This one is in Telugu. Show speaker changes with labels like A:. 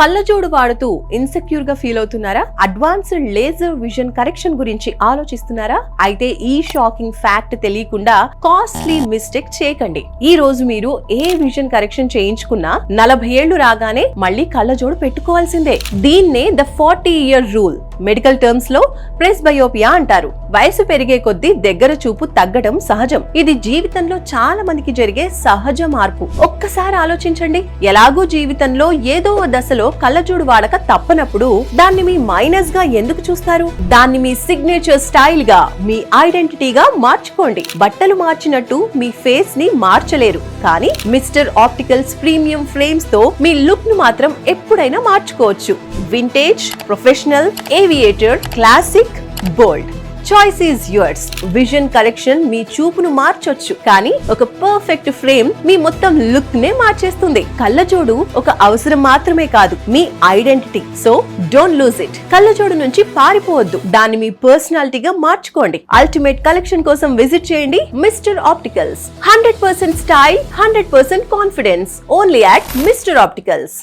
A: కళ్ళజోడు వాడుతూ ఇన్సెక్యూర్ గా ఫీల్ అవుతున్నారా? అడ్వాన్స్డ్ లేజర్ విజన్ కరెక్షన్ గురించి ఆలోచిస్తున్నారా? అయితే ఈ షాకింగ్ ఫ్యాక్ట్ తెలియకుండా కాస్ట్లీ మిస్టేక్ చేయకండి. ఈ రోజు మీరు ఏ విజన్ కరెక్షన్ చేయించుకున్నా 40 ఏళ్లు రాగానే మళ్ళీ కళ్ళజోడు పెట్టుకోవాల్సిందే. దీన్నే the 40-year rule medical terms లో ప్రెస్బయోపియా అంటారు. వయసు పెరిగే కొద్దీ దగ్గర చూపు తగ్గడం సహజం. ఇది జీవితంలో చాలా మందికి జరిగే సహజ మార్పు. ఒక్కసారి ఆలోచించండి. ఎలాగూ జీవితంలో ఏదో దశలో కళ్ళజోడు వాడక తప్పనప్పుడు దాన్ని మీ మైనస్ గా ఎందుకు చూస్తారు? దాన్ని మీ సిగ్నేచర్ స్టైల్ గా, మీ ఐడెంటిటీగా మార్చుకోండి. బట్టలు మార్చినట్టు మీ ఫేస్ ని మార్చలేరు, కానీ మిస్టర్ ఆప్టికల్స్ ప్రీమియం ఫ్రేమ్స్ తో మీ లుక్ ను మాత్రం ఎప్పుడైనా మార్చుకోవచ్చు. Vintage, professional, aviator, classic, bold, choice is yours. Vision correction మీ చూపును మార్చొచ్చు, కానీ ఒక పర్ఫెక్ట్ ఫ్రేమ్ మీ మొత్తం లుక్ నే మార్చేస్తుంది. కళ్ళజోడు ఒక అవసరం మాత్రమే కాదు, మీ identity. So don't lose it. కళ్ళజోడు నుంచి పారిపోవద్దు, దాన్ని మీ పర్సనాలిటీగా మార్చుకోండి. అల్టిమేట్ కలెక్షన్ కోసం విజిట్ చేయండి Mister Opticals. 100% style, 100% confidence. Only at Mister opticals.